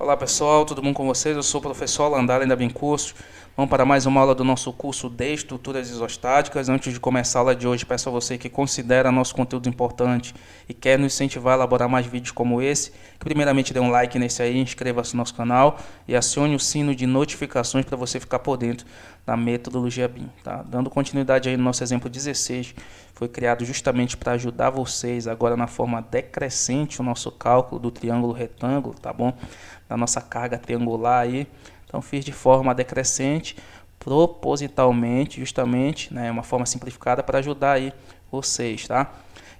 Olá pessoal, tudo bom com vocês? Eu sou o professor Landala, ainda bem curso. Vamos para mais uma aula do nosso curso de estruturas isostáticas. Antes de começar a aula de hoje, peço a você que considera nosso conteúdo importante e quer nos incentivar a elaborar mais vídeos como esse, que primeiramente dê um like nesse aí, inscreva-se no nosso canal e acione o sino de notificações para você ficar por dentro da metodologia BIM. Tá? Dando continuidade aí no nosso exemplo 16, foi criado justamente para ajudar vocês agora na forma decrescente o nosso cálculo do triângulo retângulo, tá bom? Da nossa carga triangular aí. Então fiz de forma decrescente, propositalmente, justamente, né, uma forma simplificada para ajudar aí vocês, tá?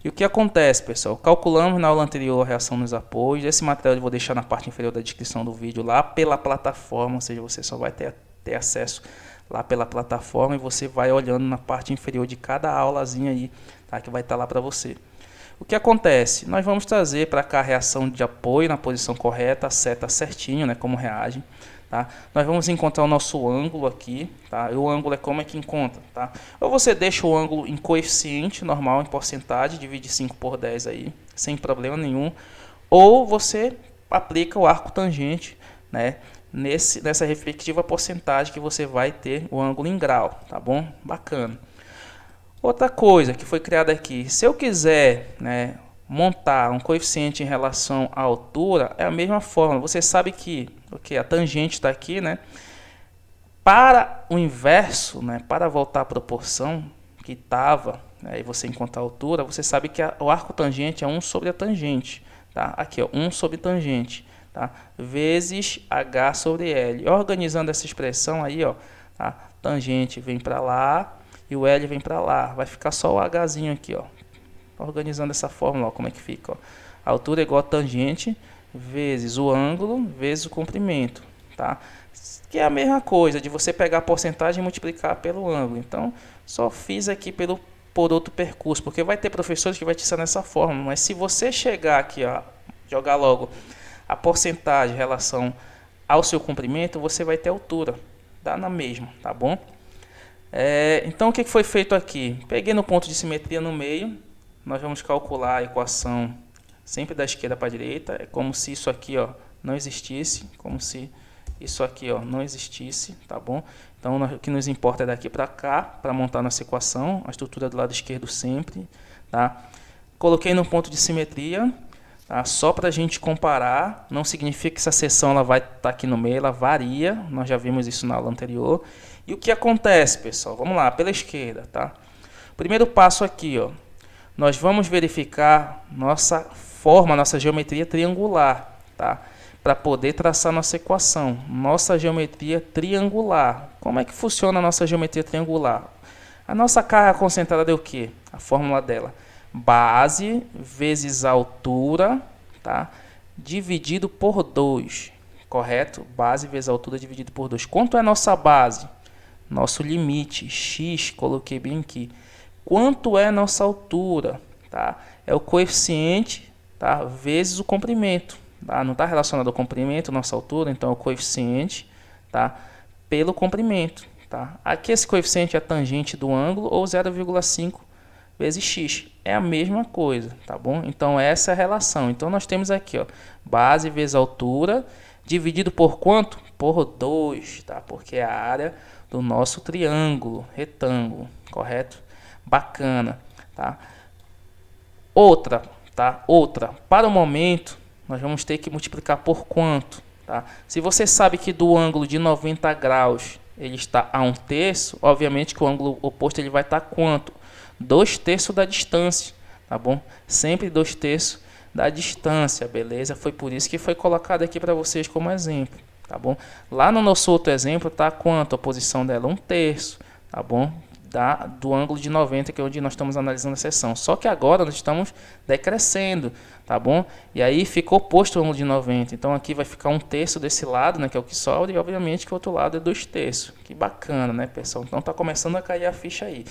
E o que acontece, pessoal? Calculamos na aula anterior a reação nos apoios. Esse material eu vou deixar na parte inferior da descrição do vídeo lá pela plataforma, ou seja, você só vai ter acesso lá pela plataforma e você vai olhando na parte inferior de cada aulazinha aí, tá? Que vai estar lá para você. O que acontece? Nós vamos trazer para cá a reação de apoio na posição correta, a seta certinho, né, como reage. Tá? Nós vamos encontrar o nosso ângulo aqui, tá? E o ângulo é como é que encontra, tá? Ou você deixa o ângulo em coeficiente normal, em porcentagem, divide 5 por 10 aí, sem problema nenhum. Ou você aplica o arco tangente, né? Nessa respectiva porcentagem que você vai ter o ângulo em grau, tá bom? Bacana. Outra coisa que foi criada aqui, se eu quiser, né, montar um coeficiente em relação à altura, é a mesma forma. Você sabe que a tangente está aqui, né? Para o inverso, né, para voltar à proporção que estava, né, e você encontrar a altura, você sabe que o arco tangente é 1 sobre a tangente. Tá? Aqui, ó, 1 sobre tangente, tá? Vezes H sobre L. Organizando essa expressão aí, ó, a tangente vem para lá e o L vem para lá. Vai ficar só o Hzinho aqui, ó. Organizando essa fórmula, ó, como é que fica? Ó. A altura é igual a tangente vezes o ângulo vezes o comprimento, tá? Que é a mesma coisa de você pegar a porcentagem e multiplicar pelo ângulo. Então, só fiz aqui por outro percurso, porque vai ter professores que vai te ensinar nessa forma, mas se você chegar aqui, ó, jogar logo a porcentagem em relação ao seu comprimento, você vai ter altura, dá na mesma, tá bom? Então, o que foi feito aqui? Peguei no ponto de simetria no meio, nós vamos calcular a equação sempre da esquerda para a direita, é como se isso aqui, ó, não existisse, como se isso aqui, ó, não existisse, tá bom? Então, o que nos importa é daqui para cá, para montar nossa equação, a estrutura do lado esquerdo sempre, tá? Coloquei no ponto de simetria, tá? Só para a gente comparar, não significa que essa seção ela vai estar aqui no meio, ela varia, nós já vimos isso na aula anterior. E o que acontece, pessoal? Vamos lá, pela esquerda, tá? Primeiro passo aqui, ó, nós vamos verificar nossa forma, nossa geometria triangular, tá? Para poder traçar nossa equação. Nossa geometria triangular. Como é que funciona a nossa geometria triangular? A nossa carga concentrada é o quê? A fórmula dela. Base vezes altura, tá? Dividido por 2. Correto? Base vezes altura dividido por 2. Quanto é nossa base? Nosso limite, x, coloquei bem aqui. Quanto é nossa altura? Tá? É o coeficiente, tá, vezes o comprimento. Tá? Não está relacionado ao comprimento, nossa altura, então é o coeficiente, tá, pelo comprimento. Tá? Aqui esse coeficiente é a tangente do ângulo ou 0,5 vezes x. É a mesma coisa, tá bom? Então essa é a relação. Então nós temos aqui, ó, base vezes altura, dividido por quanto? Por 2, tá? Porque é a área do nosso triângulo, retângulo, correto? Bacana, tá? Outra, para o momento, nós vamos ter que multiplicar por quanto, tá? Se você sabe que do ângulo de 90 graus ele está a 1/3, obviamente que o ângulo oposto ele vai estar quanto? 2/3 da distância, tá bom? Sempre 2/3 da distância, beleza? Foi por isso que foi colocado aqui para vocês como exemplo, tá bom? Lá no nosso outro exemplo tá quanto? A posição dela 1/3, tá bom? Do ângulo de 90, que é onde nós estamos analisando a seção. Só que agora nós estamos decrescendo, tá bom? E aí ficou posto o ângulo de 90. Então aqui vai ficar 1/3 desse lado, né, que é o que sobra, e obviamente que o outro lado é 2/3. Que bacana, né, pessoal? Então tá começando a cair a ficha aí.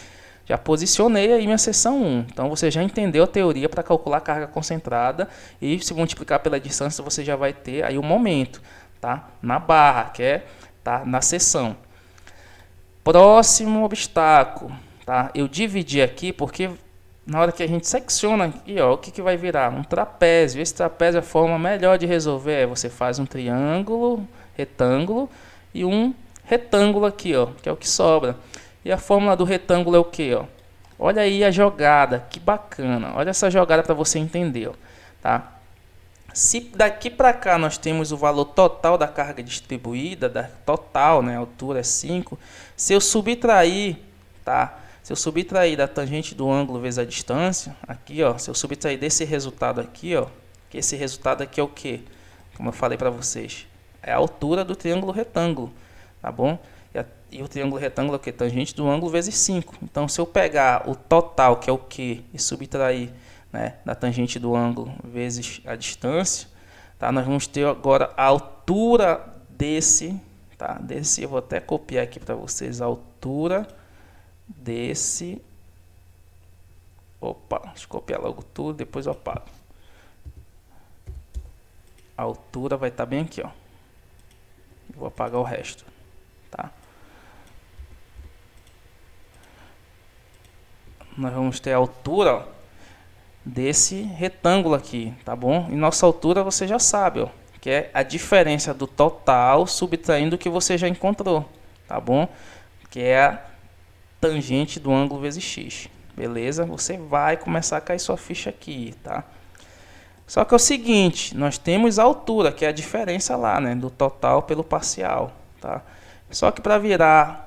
Já posicionei aí minha seção 1. Então você já entendeu a teoria para calcular a carga concentrada e se multiplicar pela distância você já vai ter aí o momento, tá? Na barra, que é, tá, na seção. Próximo obstáculo, tá? Eu dividi aqui porque na hora que a gente secciona aqui, ó, o que vai virar? Um trapézio. Esse trapézio, a forma melhor de resolver é você faz um triângulo, retângulo e um retângulo aqui, ó, que é o que sobra. E a fórmula do retângulo é o que, ó? Olha aí a jogada, que bacana. Olha essa jogada para você entender, ó, tá? Se daqui para cá nós temos o valor total da carga distribuída, da total, né, a altura é 5, se eu subtrair, tá? Se eu subtrair da tangente do ângulo vezes a distância, aqui, ó, se eu subtrair desse resultado aqui, ó, que esse resultado aqui é o quê? Como eu falei para vocês, é a altura do triângulo retângulo, tá bom? E o triângulo retângulo é o quê? Tangente do ângulo vezes 5. Então, se eu pegar o total, que é o quê? E subtrair, né, da tangente do ângulo vezes a distância, tá? Nós vamos ter agora a altura desse, tá? Desse, eu vou até copiar aqui para vocês, a altura desse, opa, deixa eu copiar logo tudo, depois eu apago. A altura vai estar bem aqui, ó. Vou apagar o resto, tá? Nós vamos ter a altura, ó, desse retângulo aqui, tá bom? E nossa altura você já sabe, ó, que é a diferença do total subtraindo o que você já encontrou, tá bom? Que é a tangente do ângulo vezes x, beleza? Você vai começar a cair sua ficha aqui, tá? Só que é o seguinte, nós temos a altura, que é a diferença lá, né, do total pelo parcial, tá? Só que para virar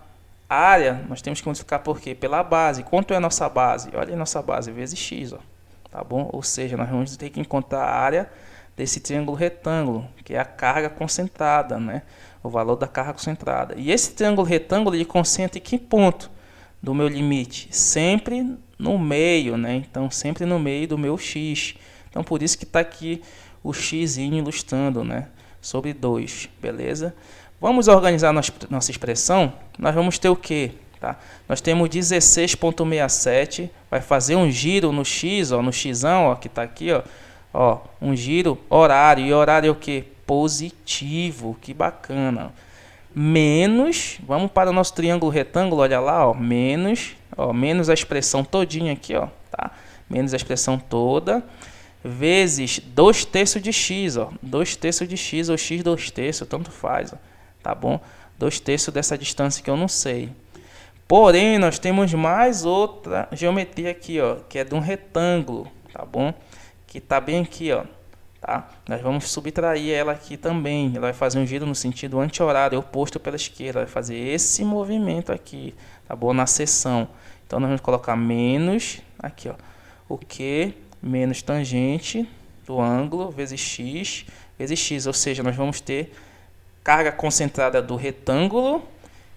área, nós temos que multiplicar por quê? Pela base. Quanto é a nossa base? Olha a nossa base, vezes x, ó, tá bom? Ou seja, nós vamos ter que encontrar a área desse triângulo retângulo, que é a carga concentrada, né? O valor da carga concentrada. E esse triângulo retângulo, ele concentra em que ponto do meu limite? Sempre no meio, né? Então, sempre no meio do meu x. Então, por isso que está aqui o x ilustrando, né? Sobre 2, beleza? Vamos organizar nossa expressão. Nós vamos ter o quê? Tá? Nós temos 16,67, vai fazer um giro no x, ó, no xão, ó, que está aqui, ó, um giro horário. E horário é o quê? Positivo, que bacana. Menos, vamos para o nosso triângulo retângulo, olha lá, ó, menos a expressão todinha aqui, ó, tá? Menos a expressão toda, vezes 2/3 de x, ó, 2/3 de x ou x 2/3, tanto faz, ó, tá bom? 2/3 dessa distância que eu não sei. Porém, nós temos mais outra geometria aqui, ó, que é de um retângulo, tá bom? Que está bem aqui, ó, tá? Nós vamos subtrair ela aqui também. Ela vai fazer um giro no sentido anti-horário, oposto pela esquerda. Vai fazer esse movimento aqui, tá bom? Na seção. Então, nós vamos colocar menos, aqui, ó, o que? Menos tangente do ângulo vezes x, ou seja, nós vamos ter carga concentrada do retângulo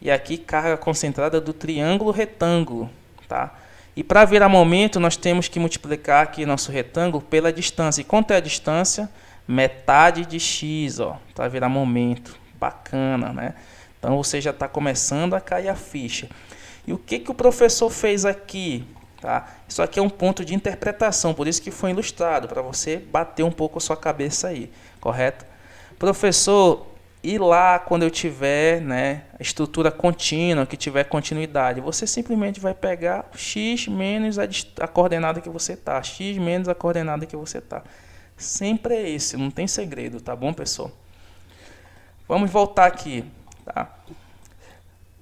e aqui carga concentrada do triângulo retângulo, tá? E para virar momento, nós temos que multiplicar aqui nosso retângulo pela distância. E quanto é a distância? Metade de x, ó, para virar momento. Bacana, né? Então, você já está começando a cair a ficha. E o que o professor fez aqui? Tá? Isso aqui é um ponto de interpretação, por isso que foi ilustrado, para você bater um pouco a sua cabeça aí, correto? Professor, e lá quando eu tiver, né, a estrutura contínua, que tiver continuidade, você simplesmente vai pegar x menos a coordenada que você está, x menos a coordenada que você está. Sempre é esse, não tem segredo, tá bom, pessoal? Vamos voltar aqui, tá?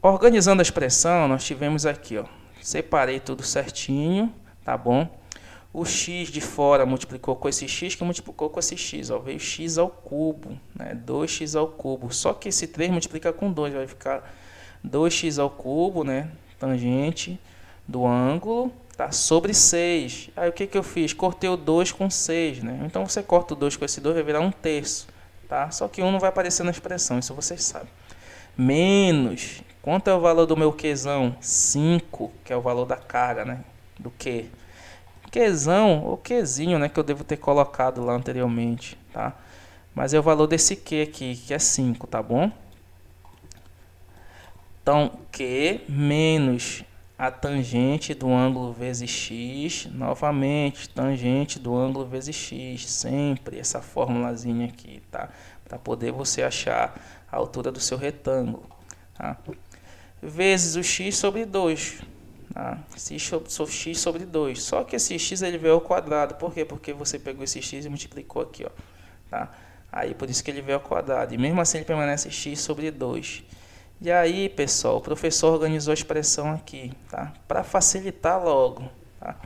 Organizando a expressão, nós tivemos aqui, ó, separei tudo certinho, tá bom? O x de fora multiplicou com esse x, que multiplicou com esse x, ó, veio x ao cubo, né? 2x ao cubo. Só que esse 3 multiplica com 2, vai ficar 2x ao cubo, né? Tangente do ângulo, tá? Sobre 6. Aí o que eu fiz? Cortei o 2 com 6, né? Então você corta o 2 com esse 2, vai virar 1/3, tá? Só que 1 não vai aparecer na expressão, isso vocês sabem. Menos, quanto é o valor do meu Qzão? 5, que é o valor da carga, né? Do Q. Qzão, ou Qzinho, né? Que eu devo ter colocado lá anteriormente, tá? Mas é o valor desse Q aqui, que é 5, tá bom? Então, Q menos a tangente do ângulo vezes x, novamente, tangente do ângulo vezes x, sempre essa formulazinha aqui, tá? Para poder você achar a altura do seu retângulo, tá? Vezes o x sobre 2, Tá? X sobre 2. Só que esse x ele veio ao quadrado. Por quê? Porque você pegou esse x e multiplicou aqui, ó. Tá? Aí por isso que ele veio ao quadrado. E mesmo assim ele permanece x sobre 2. E aí, pessoal, o professor organizou a expressão aqui, tá? Para facilitar logo, tá?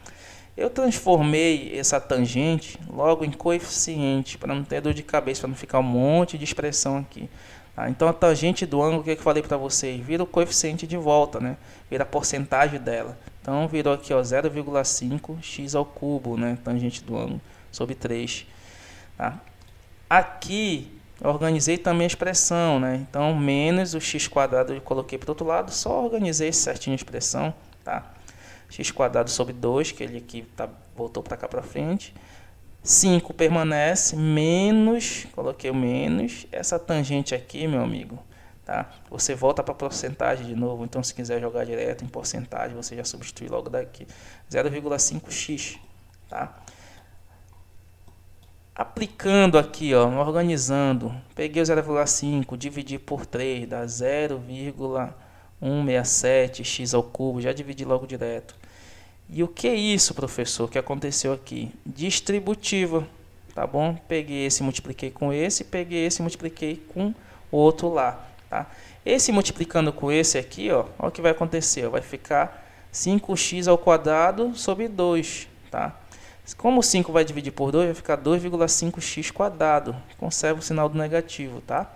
Eu transformei essa tangente logo em coeficiente, para não ter dor de cabeça, para não ficar um monte de expressão aqui. Tá? Então a tangente do ângulo, o que eu falei para vocês? Vira o coeficiente de volta, né? Vira a porcentagem dela. Então virou aqui, ó, 0,5 x ao cubo, né? Tangente do ângulo sobre 3. Tá? Aqui eu organizei também a expressão, né? Então menos o x quadrado eu coloquei para o outro lado, só organizei certinho a expressão, tá? X quadrado sobre 2, que ele aqui voltou para cá para frente. 5 permanece, menos, coloquei o menos, essa tangente aqui, meu amigo, tá? Você volta para a porcentagem de novo, então se quiser jogar direto em porcentagem, você já substitui logo daqui. 0,5x, tá? Aplicando aqui, ó, organizando, peguei o 0,5, dividi por 3, dá 0,167 x ao cubo, já dividi logo direto. E o que é isso, professor, que aconteceu aqui? Distributiva, tá bom? Peguei esse, multipliquei com esse, peguei esse, multipliquei com o outro lá, tá? Esse multiplicando com esse aqui, ó, olha o que vai acontecer, ó, vai ficar 5x ao quadrado sobre 2, tá? Como 5 vai dividir por 2, vai ficar 2,5x quadrado. Conserva o sinal do negativo, tá?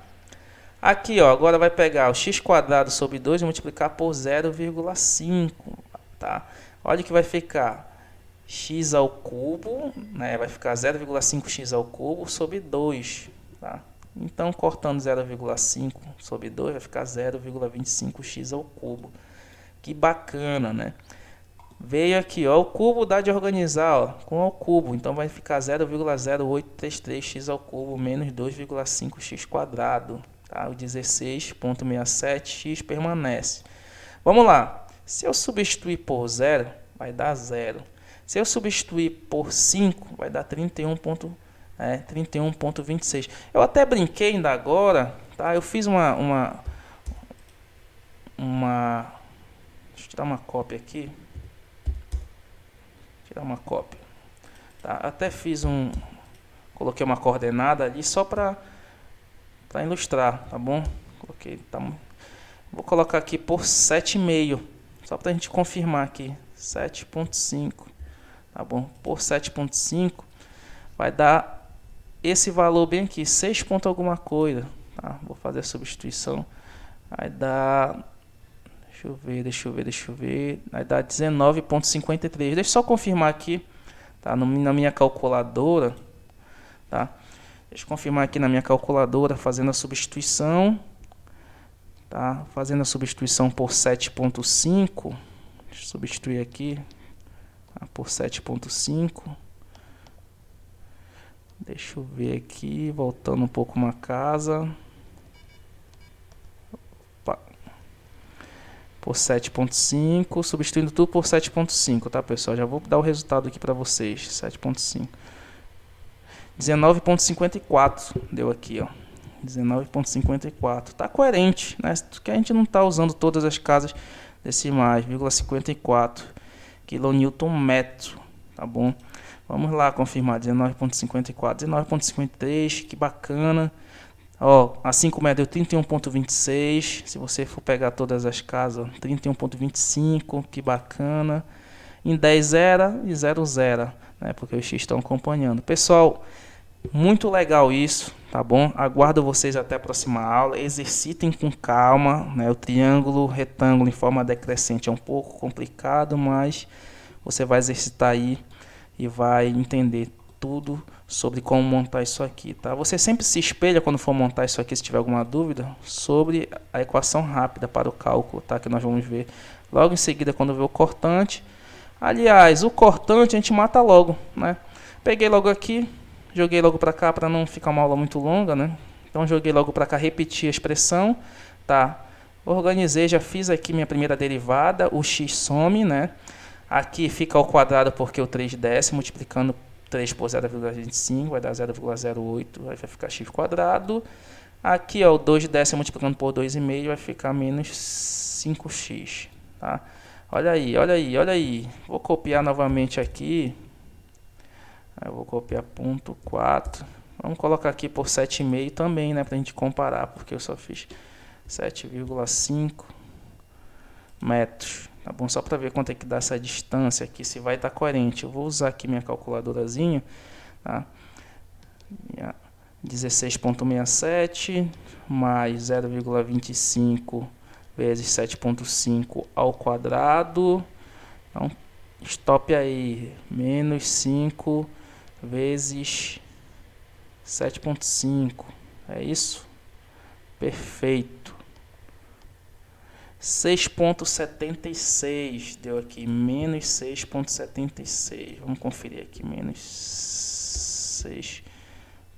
Aqui, ó, agora vai pegar o x quadrado sobre 2 e multiplicar por 0,5, tá? Olha que vai ficar x ao cubo, né? Vai ficar 0,5x ao cubo sobre 2, tá? Então, cortando 0,5 sobre 2, vai ficar 0,25x ao cubo. Que bacana, né? Veio aqui, ó, o cubo dá de organizar, ó, com o cubo, então vai ficar 0,0833x ao cubo menos 2,5x quadrado, tá? O 16,67x permanece. Vamos lá, se eu substituir por 0, vai dar 0. Se eu substituir por 5, vai dar 31,26. Eu até brinquei ainda agora, tá? Eu fiz deixa eu tirar uma cópia aqui. Tirar uma cópia, tá? Até fiz coloquei uma coordenada ali só para ilustrar, tá bom? Coloquei, tá, vou colocar aqui por 7,5, só para a gente confirmar aqui, 7,5, tá bom? Por 7,5 vai dar esse valor bem aqui, 6 ponto alguma coisa, tá? Vou fazer a substituição, vai dar... Deixa eu ver. Vai dar 19,53. Deixa eu só confirmar aqui, tá? Na minha calculadora, tá? Deixa eu confirmar aqui na minha calculadora, fazendo a substituição, tá? Fazendo a substituição por 7,5. Deixa eu substituir aqui, tá? Por 7,5. Deixa eu ver aqui, voltando um pouco uma casa. Por 7,5, substituindo tudo por 7,5, tá, pessoal? Já vou dar o resultado aqui para vocês. 7,5. 19,54 deu aqui, ó. 19,54. Tá coerente, né? Porque a gente não tá usando todas as casas decimais. 0,54 kNm, tá bom? Vamos lá confirmar. 19,54, 19,53, que bacana. Ó, a 5 deu 31,26. Se você for pegar todas as casas, 31,25, que bacana. Em 10 0 e 0 0, né? Porque os x estão acompanhando. Pessoal, muito legal isso, tá bom? Aguardo vocês até a próxima aula. Exercitem com calma, né? O triângulo, retângulo em forma decrescente é um pouco complicado, mas você vai exercitar aí e vai entender tudo sobre como montar isso aqui, tá? Você sempre se espelha quando for montar isso aqui, se tiver alguma dúvida, sobre a equação rápida para o cálculo, tá? Que nós vamos ver logo em seguida quando ver o cortante. Aliás, o cortante a gente mata logo, né? Peguei logo aqui, joguei logo para cá para não ficar uma aula muito longa, né? Então joguei logo para cá, repeti a expressão, tá? Organizei, já fiz aqui minha primeira derivada, o x some, né? Aqui fica ao quadrado porque o 3 desce, multiplicando 3 por 0,25 vai dar 0,08, vai ficar x quadrado. Aqui, ó, o 2 desce multiplicando por 2,5 vai ficar menos 5x, tá? Olha aí, olha aí, olha aí. Vou copiar novamente aqui. Eu vou copiar ponto 4. Vamos colocar aqui por 7,5 também, né? Pra gente comparar, porque eu só fiz 7,5 metros. Tá bom? Só para ver quanto é que dá essa distância aqui, se vai estar coerente. Eu vou usar aqui minha calculadorazinha, tá? 16,67 mais 0,25 vezes 7,5 ao quadrado. Então, stop aí, menos 5 vezes 7,5. É isso? Perfeito. 6,76 deu aqui, menos 6,76. Vamos conferir aqui, menos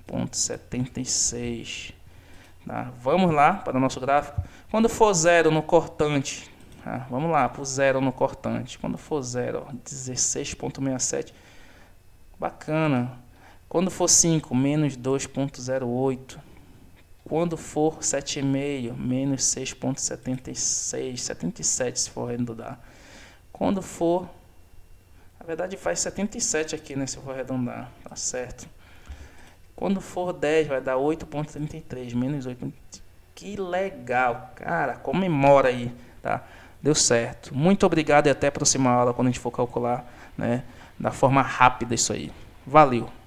6,76. Tá? Vamos lá para o nosso gráfico. Quando for zero no cortante, tá? Vamos lá para o zero no cortante. Quando for zero, 16,67. Bacana. Quando for 5, menos 2,08. Quando for 7,5, menos 6,76, 77 se for arredondar. Quando for, na verdade faz 77 aqui, né, se for arredondar, tá certo. Quando for 10, vai dar 8,33, menos 8. Que legal, cara, comemora aí, tá? Deu certo. Muito obrigado e até a próxima aula, quando a gente for calcular, né, da forma rápida isso aí. Valeu!